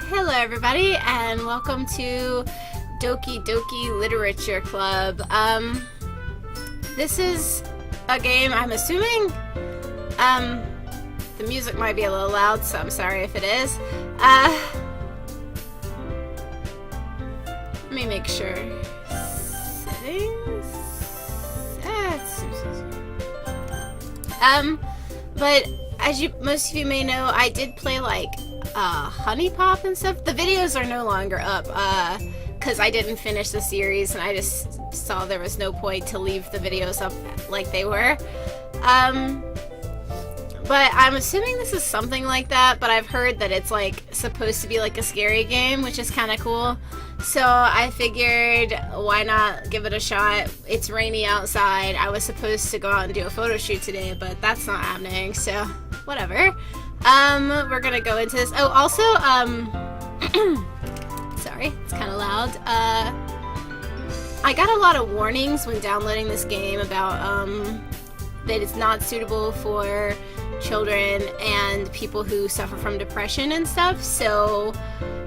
Hello everybody and welcome to Doki Doki Literature Club. This is a game, I'm assuming, the music might be a little loud, so I'm sorry if it is. Let me make sure. Settings? But as most of you may know, I did play like Honey Pop and stuff. The videos are no longer up because I didn't finish the series and I just saw there was no point to leave the videos up like they were. But I'm assuming this is something like that, but I've heard that it's like supposed to be like a scary game, which is kind of cool. So I figured, why not give it a shot? It's rainy outside. I was supposed to go out and do a photo shoot today, but that's not happening, so whatever. We're gonna go into this. Oh, also, sorry, it's kind of loud. I got a lot of warnings when downloading this game about, that it's not suitable for children and people who suffer from depression and stuff, so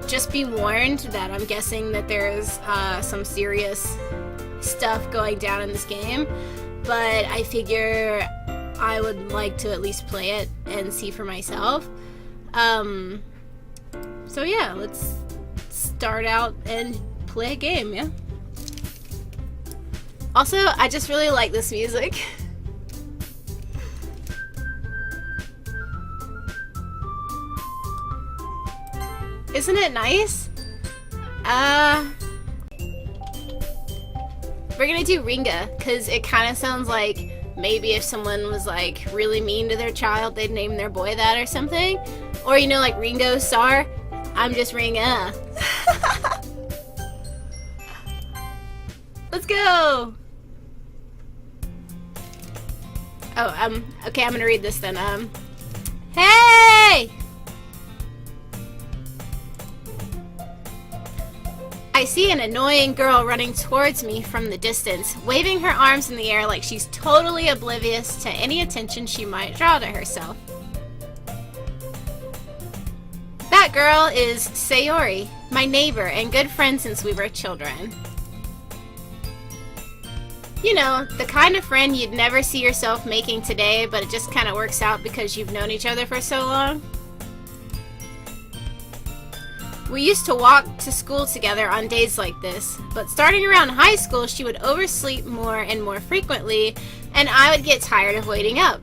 just be warned that I'm guessing that there's some serious stuff going down in this game, but I figure I would like to at least play it and see for myself. So yeah, let's start out and play a game, yeah? Also, I just really like this music. Isn't it nice? We're gonna do Ringa, because it kind of sounds like maybe if someone was like really mean to their child, they'd name their boy that or something. Or you know, like Ringo Starr, I'm just Ringa. Let's go! Oh, okay, I'm gonna read this then. Hey! I see an annoying girl running towards me from the distance, waving her arms in the air like she's totally oblivious to any attention she might draw to herself. That girl is Sayori, my neighbor and good friend since we were children. You know, the kind of friend you'd never see yourself making today, but it just kind of works out because you've known each other for so long. We used to walk to school together on days like this, but starting around high school she would oversleep more and more frequently, and I would get tired of waiting up.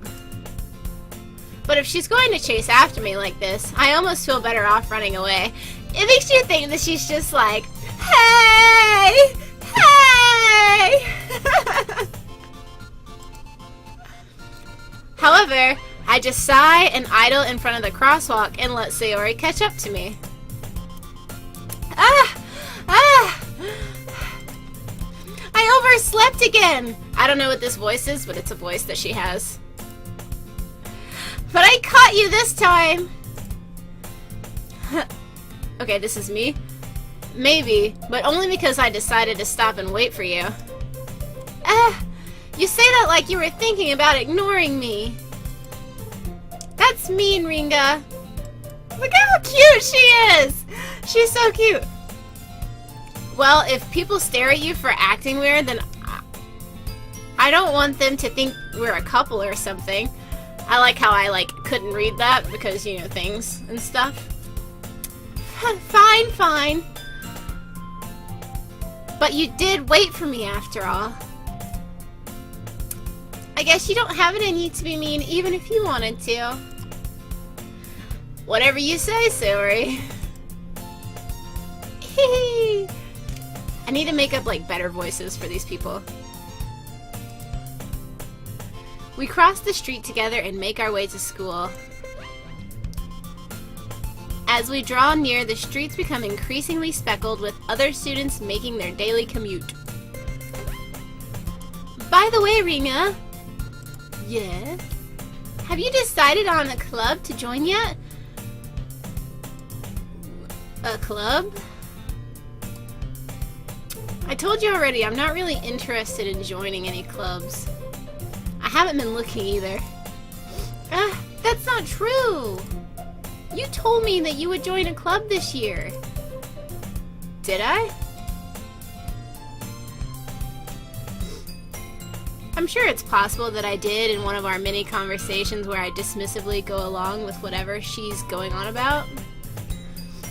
But if she's going to chase after me like this, I almost feel better off running away. It makes you think that she's just like, hey! Hey! However, I just sigh and idle in front of the crosswalk and let Sayori catch up to me. I overslept again! I don't know what this voice is, but it's a voice that she has. But I caught you this time! Okay, this is me? Maybe, but only because I decided to stop and wait for you. You say that like you were thinking about ignoring me. That's mean, Ringa. Look how cute she is! She's so cute. Well, if people stare at you for acting weird, then I don't want them to think we're a couple or something. I like how I couldn't read that because, you know, things and stuff. Fine, fine. But you did wait for me after all. I guess you don't have it in you to be mean even if you wanted to. Whatever you say, Sayori. I need to make up better voices for these people. We cross the street together and make our way to school. As we draw near, the streets become increasingly speckled with other students making their daily commute. By the way, Ringa. Yes? Have you decided on a club to join yet? A club? I told you already, I'm not really interested in joining any clubs. I haven't been looking either. That's not true! You told me that you would join a club this year. Did I? I'm sure it's possible that I did in one of our mini conversations where I dismissively go along with whatever she's going on about.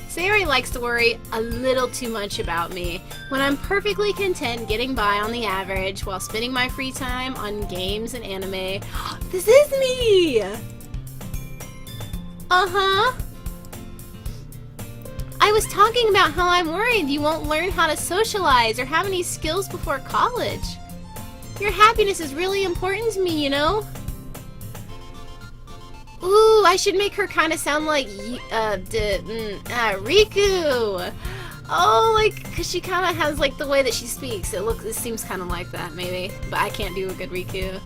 Sayori likes to worry a little too much about me when I'm perfectly content getting by on the average while spending my free time on games and anime. This is me! Uh-huh. I was talking about how I'm worried you won't learn how to socialize or have any skills before college. Your happiness is really important to me, you know? Ooh, I should make her kind of sound like Riku. Oh, like, cause she kind of has like the way that she speaks. It seems kind of like that, maybe. But I can't do a good Riku.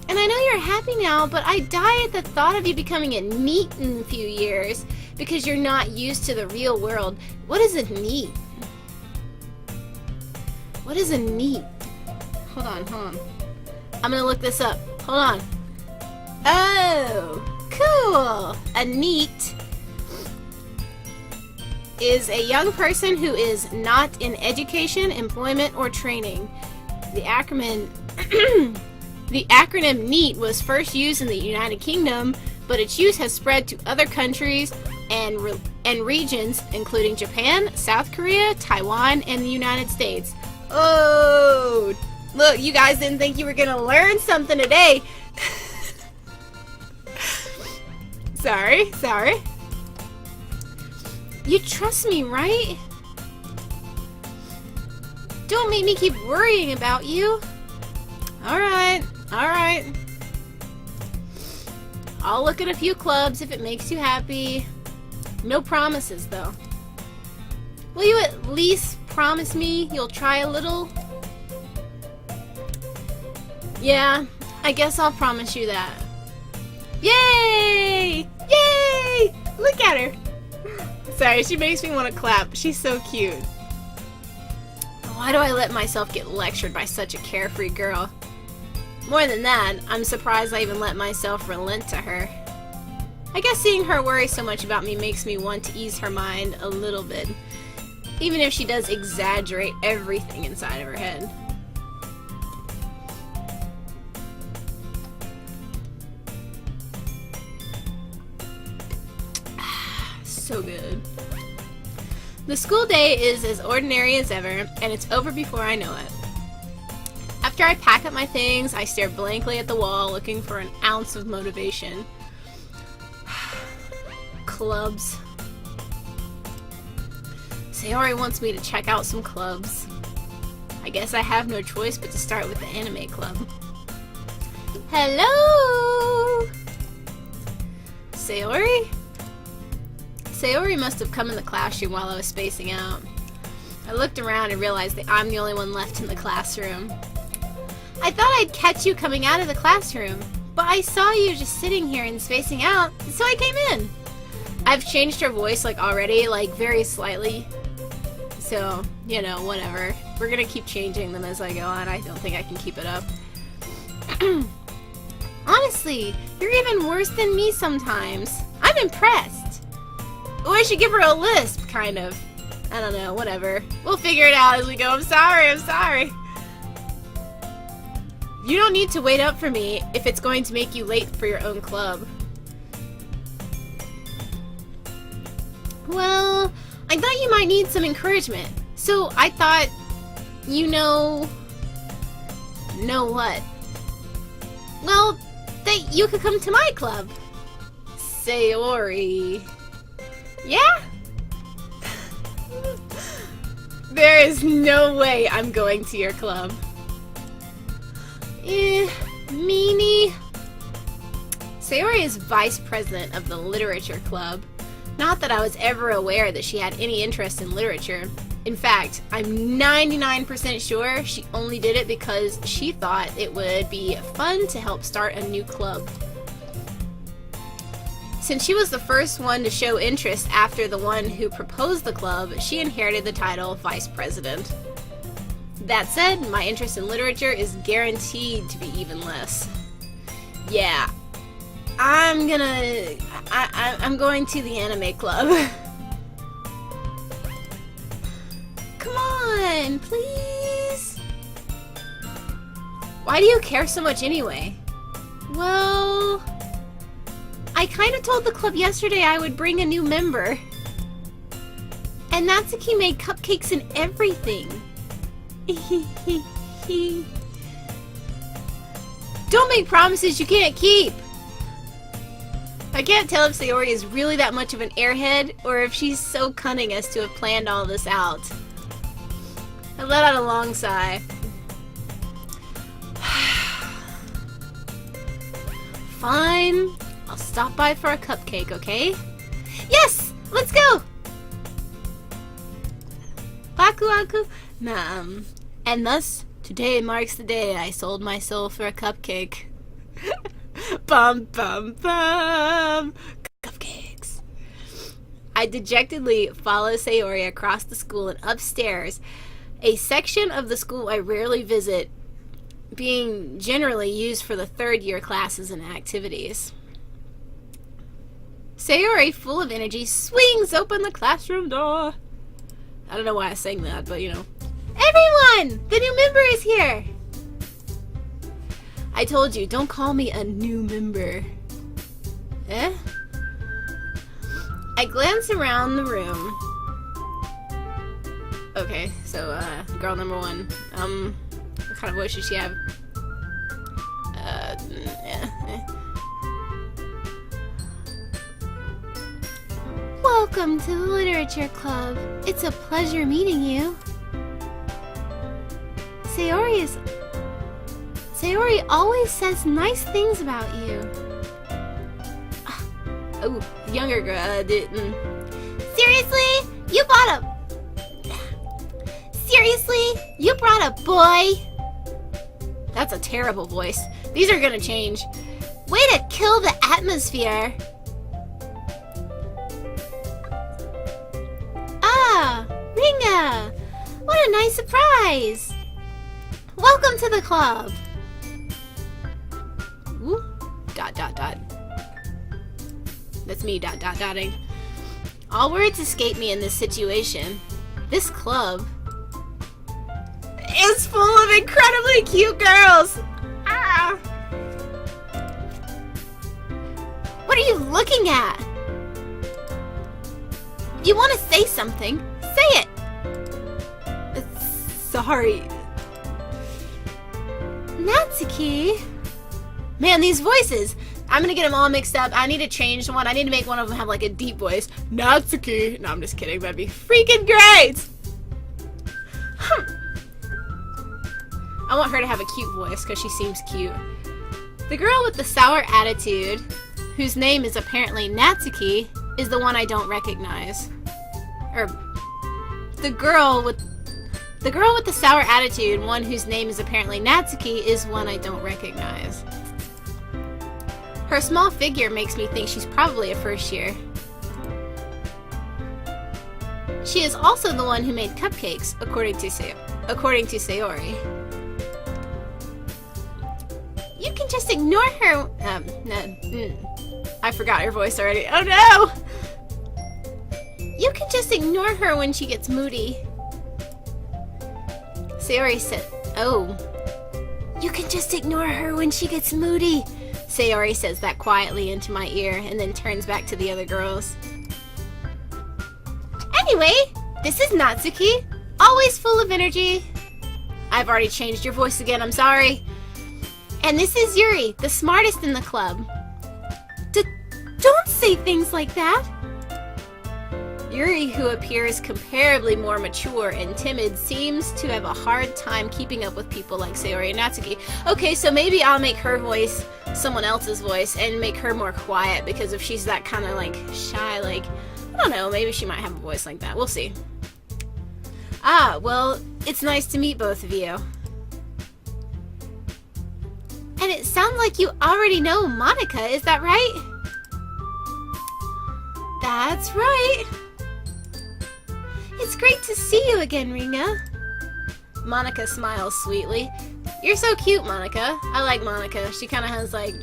And I know you're happy now, but I die at the thought of you becoming a NEET in a few years because you're not used to the real world. What is a NEET? What is a NEET? Hold on. I'm gonna look this up. Hold on. Oh, cool! A NEET is a young person who is not in education, employment, or training. The acronym NEET was first used in the United Kingdom, but its use has spread to other countries and regions, including Japan, South Korea, Taiwan, and the United States. Oh, look, you guys didn't think you were gonna learn something today. Sorry. You trust me, right? Don't make me keep worrying about you. Alright. I'll look at a few clubs if it makes you happy. No promises, though. Will you at least promise me you'll try a little? Yeah, I guess I'll promise you that. Yay! Yay! Look at her. Sorry, she makes me want to clap. She's so cute. Why do I let myself get lectured by such a carefree girl? More than that, I'm surprised I even let myself relent to her. I guess seeing her worry so much about me makes me want to ease her mind a little bit, even if she does exaggerate everything inside of her head. So good. The school day is as ordinary as ever, and it's over before I know it. After I pack up my things, I stare blankly at the wall, looking for an ounce of motivation. Clubs. Sayori wants me to check out some clubs. I guess I have no choice but to start with the anime club. Hello! Sayori? Sayori must have come in the classroom while I was spacing out. I looked around and realized that I'm the only one left in the classroom. I thought I'd catch you coming out of the classroom, but I saw you just sitting here and spacing out, so I came in. I've changed her voice like already, like very slightly. So, you know, whatever. We're gonna keep changing them as I go on. I don't think I can keep it up. Honestly, you're even worse than me sometimes. I'm impressed. Oh, I should give her a lisp, kind of. I don't know, whatever. We'll figure it out as we go. I'm sorry. You don't need to wait up for me if it's going to make you late for your own club. Well, I thought you might need some encouragement. So I thought, know what? Well, that you could come to my club. Sayori. Yeah? There is no way I'm going to your club. Meanie. Sayori is vice president of the literature club. Not that I was ever aware that she had any interest in literature. In fact, I'm 99% sure she only did it because she thought it would be fun to help start a new club. Since she was the first one to show interest after the one who proposed the club, she inherited the title Vice President. That said, my interest in literature is guaranteed to be even less. Yeah, I'm going to the anime club. Come on, please. Why do you care so much anyway? Well, I kind of told the club yesterday I would bring a new member. And Natsuki made cupcakes and everything. Don't make promises you can't keep. I can't tell if Sayori is really that much of an airhead or if she's so cunning as to have planned all this out. I let out a long sigh. Fine. I'll stop by for a cupcake, okay? Yes! Let's go! Baku aku. And thus, today marks the day I sold my soul for a cupcake. Bum bum bum! Cupcakes. I dejectedly follow Sayori across the school and upstairs, a section of the school I rarely visit, being generally used for the third-year classes and activities. Sayori, full of energy, swings open the classroom door. I don't know why I sang that, but you know. Everyone! The new member is here! I told you, don't call me a new member. Eh? I glance around the room. Okay, so, girl number one. What kind of voice does she have? Welcome to the Literature Club. It's a pleasure meeting you. Sayori always says nice things about you. Oh, younger girl didn't. Seriously? You brought a boy? That's a terrible voice. These are gonna change. Way to kill the atmosphere. Ah, Ringa! What a nice surprise! Welcome to the club! Ooh, ... That's me, ... dotting. All words escape me in this situation. This club is full of incredibly cute girls! Ah! What are you looking at? You want to say something? Say it! Sorry. Natsuki? Man, these voices! I'm gonna get them all mixed up. I need to change one. I need to make one of them have like a deep voice. Natsuki! No, I'm just kidding. That'd be freaking great! I want her to have a cute voice because she seems cute. The girl with the sour attitude, whose name is apparently Natsuki, is the one I don't recognize. Or the girl with the sour attitude, one whose name is apparently Natsuki, is one I don't recognize. Her small figure makes me think she's probably a first year. She is also the one who made cupcakes, according to Sayori. You can just ignore her. I forgot her voice already. Oh no! You can just ignore her when she gets moody. Sayori said, "Oh, you can just ignore her when she gets moody." Sayori says that quietly into my ear and then turns back to the other girls. Anyway, this is Natsuki, always full of energy. I've already changed your voice again, I'm sorry. And this is Yuri, the smartest in the club. Don't say things like that. Yuri, who appears comparably more mature and timid, seems to have a hard time keeping up with people like Sayori and Natsuki. Okay, so maybe I'll make her voice someone else's voice and make her more quiet, because if she's that kind of like shy, like, I don't know, maybe she might have a voice like that. We'll see. Ah, well, it's nice to meet both of you. And it sounds like you already know Monica, is that right? That's right. It's great to see you again, Ringa. Monica smiles sweetly. You're so cute, Monica. I like Monica. She kind of has like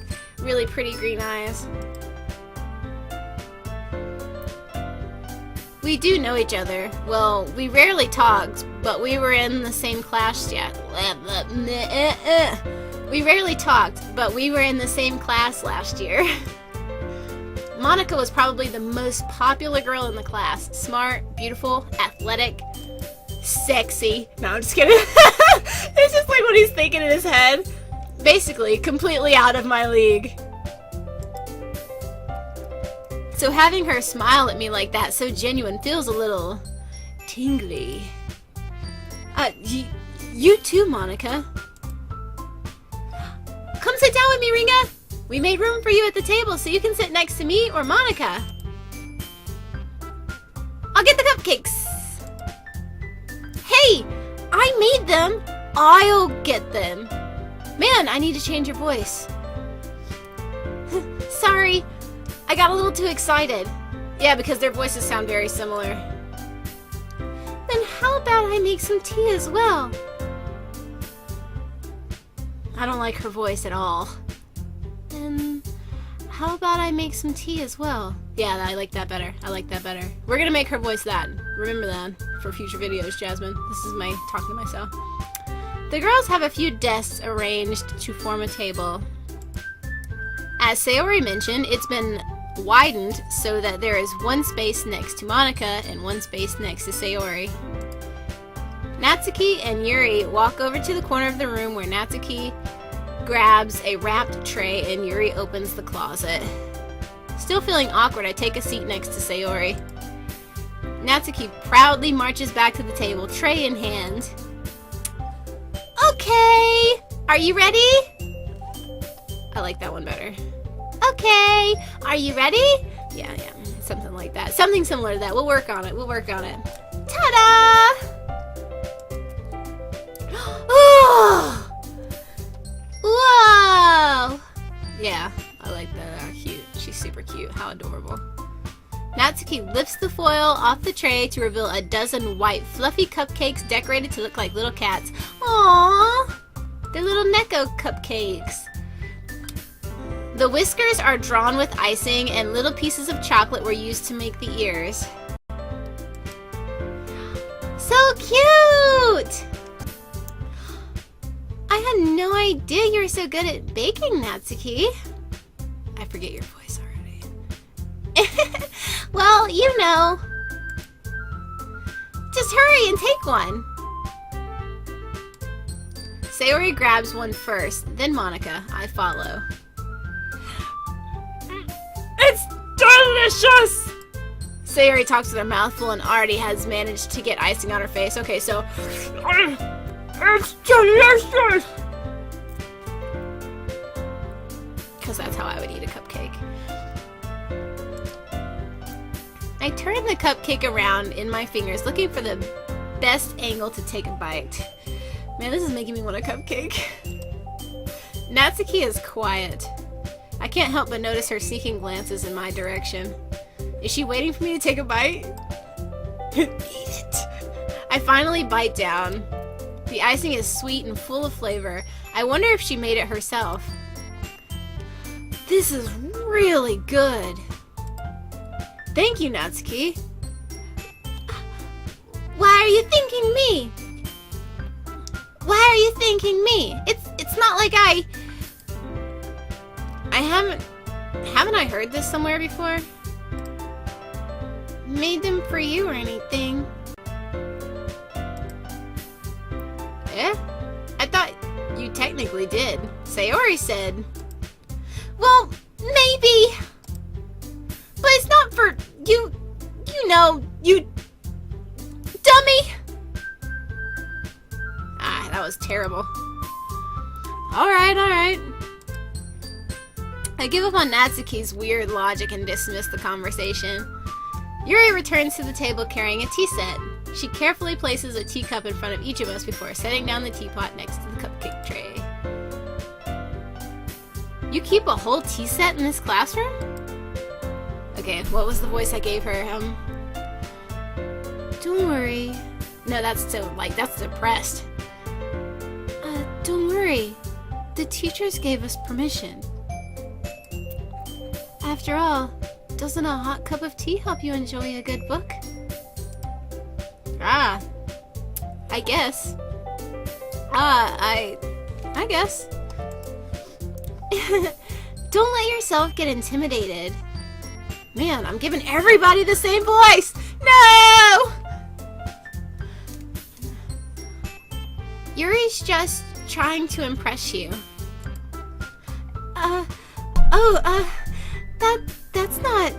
really pretty green eyes. We do know each other. Well, we rarely talked, but we were in the same class yet. We rarely talked, but we were in the same class last year. Monica was probably the most popular girl in the class. Smart, beautiful, athletic, sexy. No, I'm just kidding. It's just like what he's thinking in his head. Basically, completely out of my league. So having her smile at me like that, so genuine, feels a little tingly. You too, Monica. Come sit down with me, Ringa. We made room for you at the table so you can sit next to me or Monica. I'll get the cupcakes. Hey, I made them. I'll get them. Man, I need to change your voice. Sorry, I got a little too excited. Yeah, because their voices sound very similar. Then how about I make some tea as well? I don't like her voice at all. Then how about I make some tea as well? Yeah, I like that better. I like that better. We're gonna make her voice that. Remember that for future videos, Jasmine. This is my talking to myself. The girls have a few desks arranged to form a table. As Sayori mentioned, it's been widened so that there is one space next to Monica and one space next to Sayori. Natsuki and Yuri walk over to the corner of the room where Natsuki grabs a wrapped tray and Yuri opens the closet. Still feeling awkward, I take a seat next to Sayori. Natsuki proudly marches back to the table, tray in hand. Okay, are you ready? I like that one better. Okay, are you ready? Yeah, something like that. Something similar to that. We'll work on it. We'll work on it. Ta-da! Oh! Whoa! Yeah, I like that. How cute. She's super cute. How adorable. Natsuki lifts the foil off the tray to reveal a dozen white, fluffy cupcakes decorated to look like little cats. Aww! They're little Neko cupcakes. The whiskers are drawn with icing and little pieces of chocolate were used to make the ears. So cute! I had no idea you were so good at baking, Natsuki. I forget your voice already. Well, you know. Just hurry and take one. Sayori grabs one first, then Monica. I follow. It's delicious! Sayori talks with her mouth full and already has managed to get icing on her face. Okay, so... It's delicious! Because that's how I would eat a cupcake. I turn the cupcake around in my fingers, looking for the best angle to take a bite. Man, this is making me want a cupcake. Natsuki is quiet. I can't help but notice her seeking glances in my direction. Is she waiting for me to take a bite? Eat it! I finally bite down. The icing is sweet and full of flavor. I wonder if she made it herself. This is really good. Thank you, Natsuki. Why are you thanking me? Why are you thanking me? It's not like I haven't I heard this somewhere before? Made them for you or anything. Eh? I thought you technically did. Sayori said. Well, maybe. But it's not for you know, you dummy. Ah, that was terrible. Alright. I give up on Natsuki's weird logic and dismiss the conversation. Yuri returns to the table carrying a tea set. She carefully places a teacup in front of each of us before setting down the teapot next to the cupcake tray. You keep a whole tea set in this classroom? Okay, what was the voice I gave her? Don't worry. No, that's depressed. Don't worry. The teachers gave us permission. After all, doesn't a hot cup of tea help you enjoy a good book? Ah, I guess. I guess. Don't let yourself get intimidated. Man, I'm giving everybody the same voice! No! Yuri's just trying to impress you. That's not...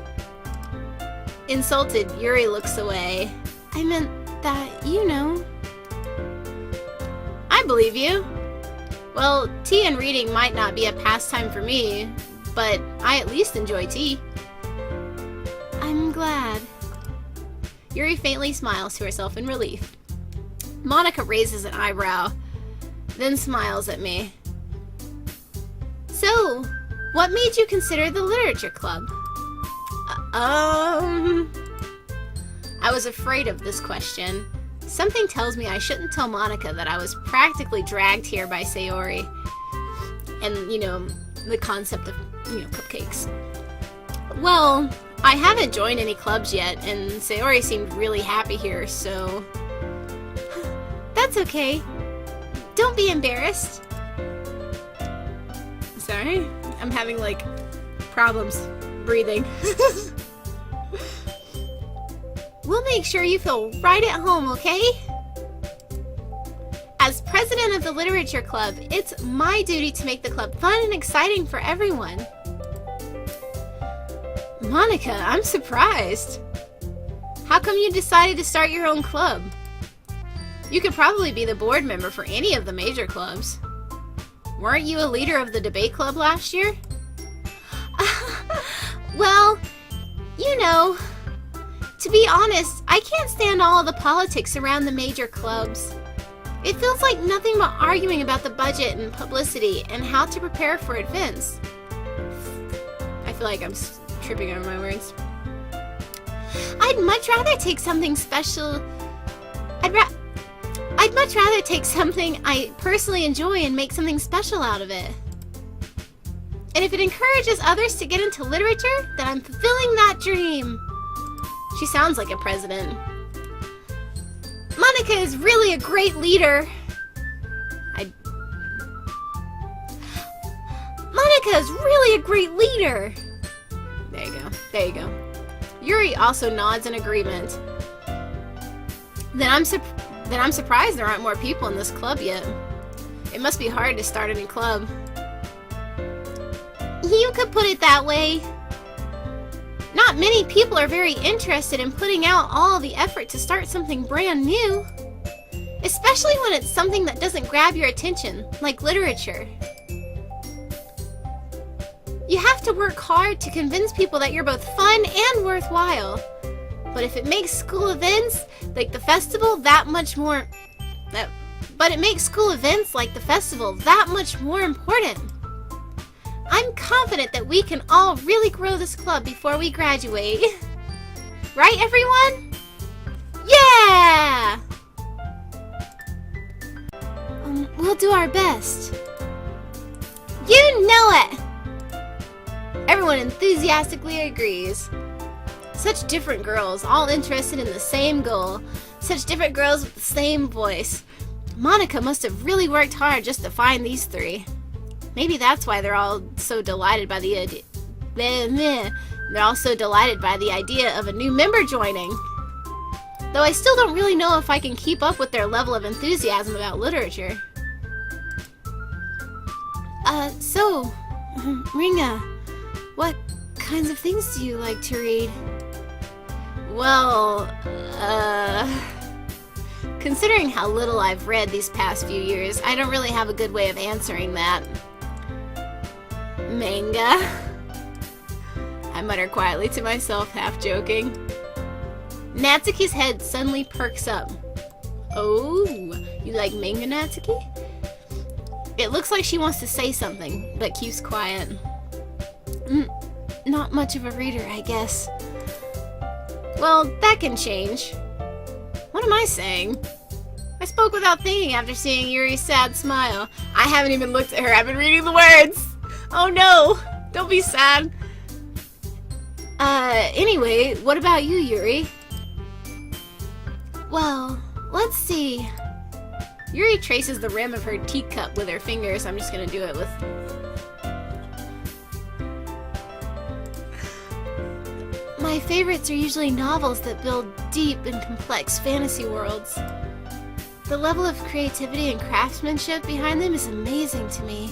Insulted, Yuri looks away. I meant that, you know. I believe you. Well, tea and reading might not be a pastime for me, but I at least enjoy tea. I'm glad. Yuri faintly smiles to herself in relief. Monika raises an eyebrow, then smiles at me. So, what made you consider the literature club? I was afraid of this question. Something tells me I shouldn't tell Monika that I was practically dragged here by Sayori. And, you know, the concept of, cupcakes. Well, I haven't joined any clubs yet, and Sayori seemed really happy here, so... That's okay. Don't be embarrassed. Sorry? I'm having, problems breathing. We'll make sure you feel right at home, okay? As president of the Literature Club, it's my duty to make the club fun and exciting for everyone. Monika, I'm surprised. How come you decided to start your own club? You could probably be the board member for any of the major clubs. Weren't you a leader of the debate club last year? Well, you know, to be honest, I can't stand all of the politics around the major clubs. It feels like nothing but arguing about the budget and publicity and how to prepare for events. I feel like I'm tripping over my words. I'd much rather take something special. I'd much rather take something I personally enjoy and make something special out of it. And if it encourages others to get into literature, then I'm fulfilling that dream. She sounds like a president. Monika is really a great leader. Monika is really a great leader. There you go. There you go. Yuri also nods in agreement. Then I'm surprised there aren't more people in this club yet. It must be hard to start a new club. You could put it that way. Not many people are very interested in putting out all the effort to start something brand new. Especially when it's something that doesn't grab your attention, like literature. You have to work hard to convince people that you're both fun and worthwhile. But if it makes school events like the festival that much more... But it makes school events like the festival that much more important. I'm confident that we can all really grow this club before we graduate. Right, everyone? Yeah! We'll do our best. You know it! Everyone enthusiastically agrees. Such different girls, all interested in the same goal. Such different girls with the same voice. Monika must have really worked hard just to find these three. Maybe that's why they're all so delighted by the idea. They're all so delighted by the idea of a new member joining. Though I still don't really know if I can keep up with their level of enthusiasm about literature. So, Ringa, what kinds of things do you like to read? Well, considering how little I've read these past few years, I don't really have a good way of answering that. Manga? I mutter quietly to myself, half joking. Natsuki's head suddenly perks up. Oh, you like manga, Natsuki? It looks like she wants to say something, but keeps quiet. Not much of a reader, I guess. Well, that can change. What am I saying? I spoke without thinking after seeing Yuri's sad smile. I haven't even looked at her. I've been reading the words. Oh no! Don't be sad. Anyway, what about you, Yuri? Well, let's see. Yuri traces the rim of her teacup with her fingers. I'm just gonna do it with... My favorites are usually novels that build deep and complex fantasy worlds. The level of creativity and craftsmanship behind them is amazing to me.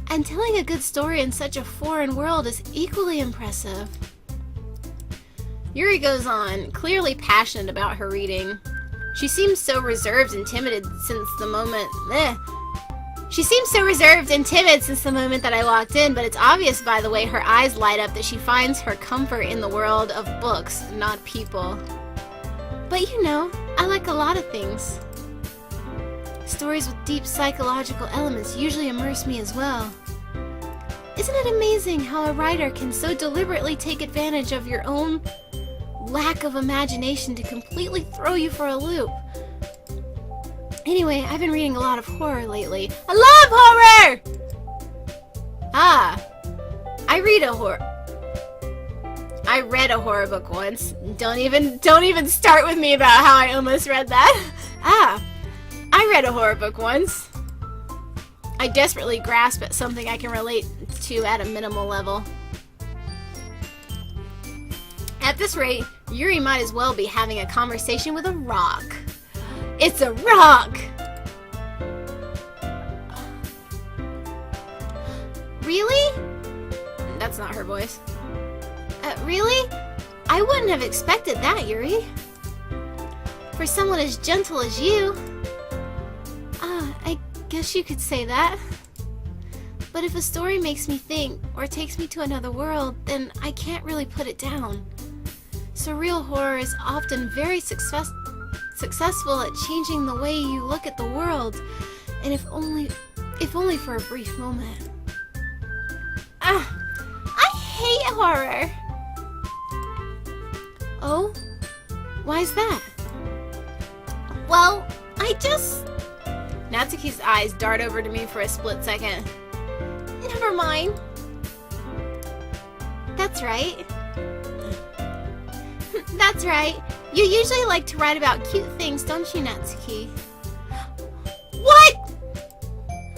And telling a good story in such a foreign world is equally impressive. Yuri goes on, clearly passionate about her reading. She seems so reserved and timid since the moment... She seems so reserved and timid since the moment that I walked in, but it's obvious by the way her eyes light up that she finds her comfort in the world of books, not people. But you know, I like a lot of things. Stories with deep psychological elements usually immerse me as well. Isn't it amazing how a writer can so deliberately take advantage of your own lack of imagination to completely throw you for a loop? Anyway, I've been reading a lot of horror lately. I love horror! I read a horror book once. Don't even start with me about how I almost read that. I read a horror book once. I desperately grasp at something I can relate to at a minimal level. At this rate, Yuri might as well be having a conversation with a rock. It's a rock! Really? That's not her voice. Really? I wouldn't have expected that, Yuri. For someone as gentle as you. I guess you could say that. But if a story makes me think, or takes me to another world, then I can't really put it down. Surreal horror is often very successful at changing the way you look at the world, and if only for a brief moment. I hate horror! Oh? Why's that? Well, Natsuki's eyes dart over to me for a split second. Never mind. That's right. That's right. You usually like to write about cute things, don't you, Natsuki? What?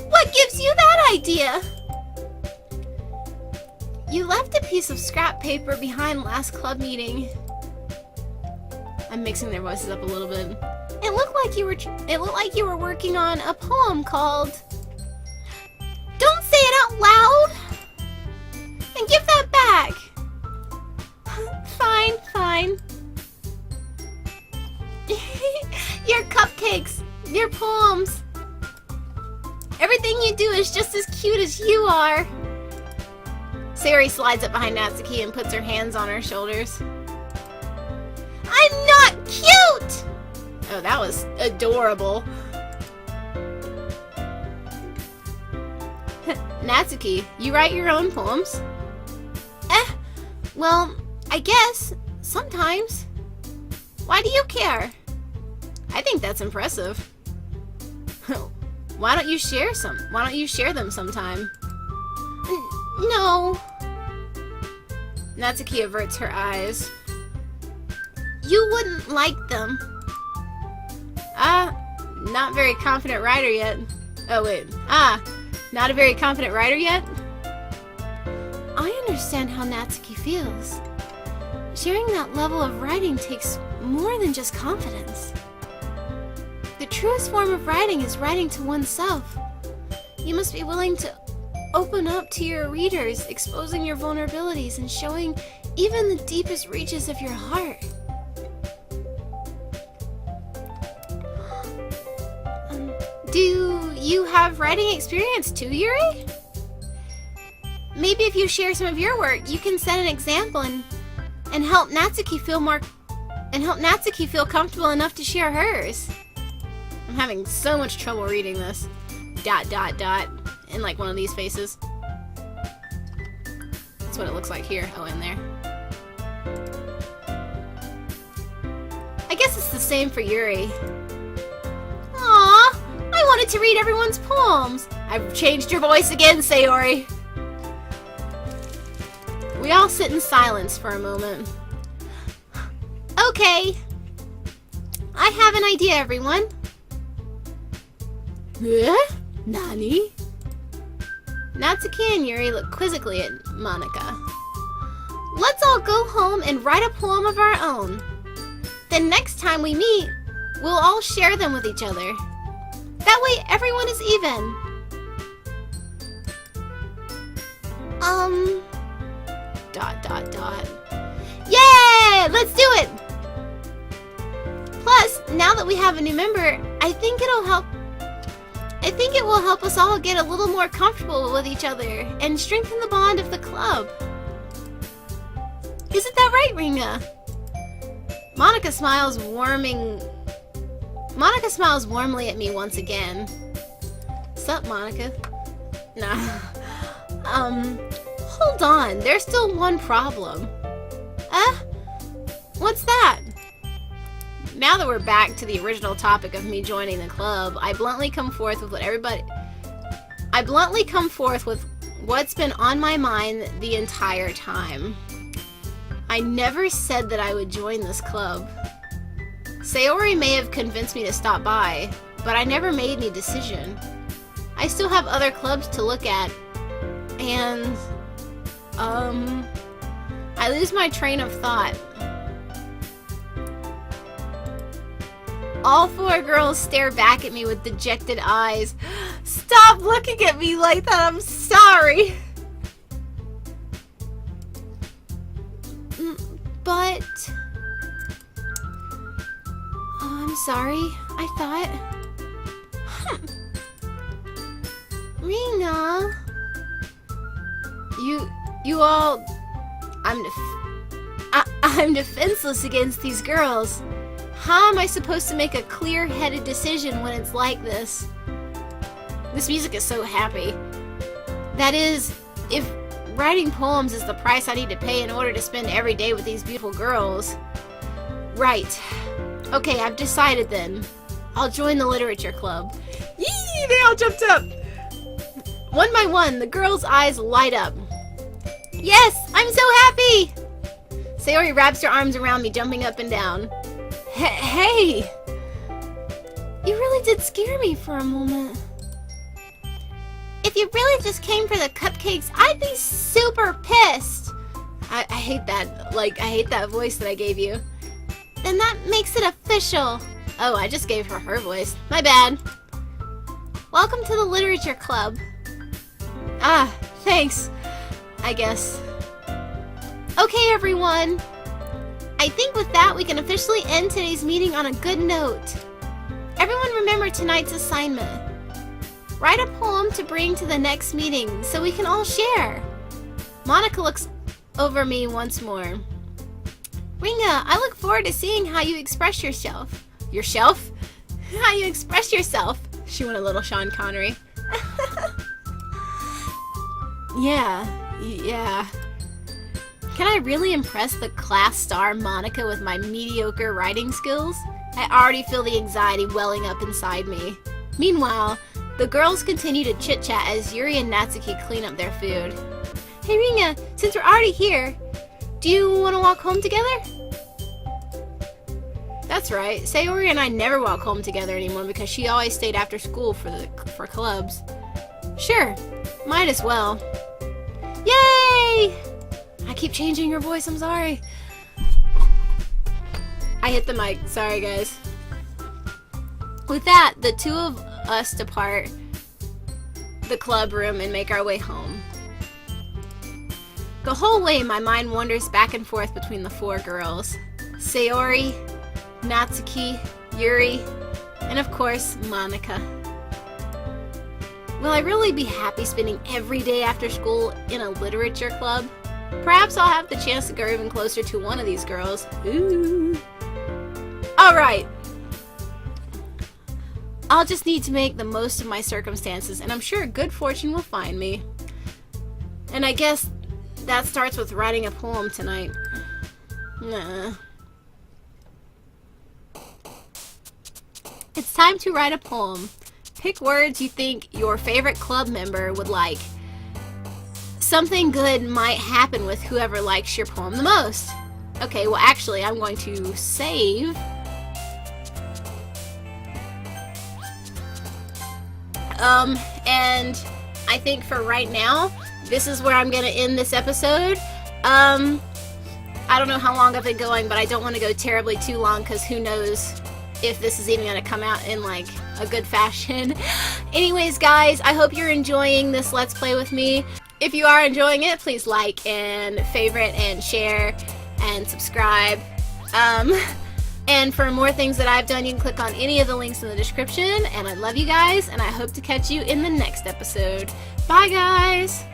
What gives you that idea? You left a piece of scrap paper behind last club meeting. I'm mixing their voices up a little bit. It looked like you were working on a poem called... Don't say it out loud! And give that back! Fine. Your cupcakes, your poems. Everything you do is just as cute as you are. Sayori slides up behind Natsuki and puts her hands on her shoulders. I'm not cute! Oh, that was adorable. Natsuki, you write your own poems? Well, I guess, sometimes. Why do you care? I think that's impressive. Why don't you share them sometime? No. Natsuki averts her eyes. You wouldn't like them. Not very confident writer yet. Oh wait. Not a very confident writer yet? I understand how Natsuki feels. Sharing that level of writing takes more than just confidence. The truest form of writing is writing to oneself. You must be willing to open up to your readers, exposing your vulnerabilities and showing even the deepest reaches of your heart. Do you have writing experience too, Yuri? Maybe if you share some of your work, you can set an example and help Natsuki feel comfortable enough to share hers. I'm having so much trouble reading this. ... in like one of these faces. That's what it looks like here. Oh, in there. I guess it's the same for Yuri. Aww, I wanted to read everyone's poems. I've changed your voice again, Sayori. We all sit in silence for a moment. Okay. I have an idea, everyone. Nani? Natsuki and Yuri look quizzically at Monica. Let's all go home and write a poem of our own. Then next time we meet, we'll all share them with each other. That way everyone is even. Yay! Let's do it! Plus, now that we have a new member, I think it will help us all get a little more comfortable with each other and strengthen the bond of the club. Isn't that right, Ringa? Monica smiles warmly at me once again. Sup, Monica? Nah. Hold on. There's still one problem. What's that? Now that we're back to the original topic of me joining the club, I bluntly come forth with what's been on my mind the entire time. I never said that I would join this club. Sayori may have convinced me to stop by, but I never made any decision. I still have other clubs to look at, and, I lose my train of thought. All four girls stare back at me with dejected eyes. Stop looking at me like that, I'm sorry! But... Oh, I'm sorry. I thought... Rina... You all... I'm defenseless against these girls. How am I supposed to make a clear-headed decision when it's like this? This music is so happy. That is, if writing poems is the price I need to pay in order to spend every day with these beautiful girls. Right. Okay, I've decided then. I'll join the literature club. Yee! They all jumped up! One by one, the girls' eyes light up. Yes! I'm so happy! Sayori wraps her arms around me, jumping up and down. Hey! You really did scare me for a moment. If you really just came for the cupcakes, I'd be super pissed. I hate that. Like, I hate that voice that I gave you. Then that makes it official. Oh, I just gave her voice. My bad. Welcome to the literature club. Ah, thanks. I guess. Okay, everyone. I think with that, we can officially end today's meeting on a good note. Everyone remember tonight's assignment. Write a poem to bring to the next meeting so we can all share. Monica looks over me once more. Ringa, I look forward to seeing how you express yourself. Yourself? How you express yourself. She went a little Sean Connery. Yeah. Can I really impress the class star Monica with my mediocre writing skills? I already feel the anxiety welling up inside me. Meanwhile, the girls continue to chit-chat as Yuri and Natsuki clean up their food. Hey Ringa, since we're already here, do you want to walk home together? That's right, Sayori and I never walk home together anymore because she always stayed after school for clubs. Sure, might as well. Yay! I keep changing your voice, I'm sorry. I hit the mic, sorry guys. With that, the two of us depart the club room and make our way home. The whole way, my mind wanders back and forth between the four girls. Sayori, Natsuki, Yuri, and of course, Monica. Will I really be happy spending every day after school in a literature club? Perhaps I'll have the chance to go even closer to one of these girls. Ooh. Alright. I'll just need to make the most of my circumstances, and I'm sure good fortune will find me. And I guess that starts with writing a poem tonight. Nah. It's time to write a poem. Pick words you think your favorite club member would like. something good might happen with whoever likes your poem the most. Okay, well actually I'm going to save. And I think for right now, this is where I'm gonna end this episode. I don't know how long I've been going, but I don't want to go terribly too long because who knows if this is even going to come out in like a good fashion. Anyways, guys, I hope you're enjoying this Let's Play with me. If you are enjoying it, please like and favorite and share and subscribe. And for more things that I've done, you can click on any of the links in the description. And I love you guys, and I hope to catch you in the next episode. Bye, guys!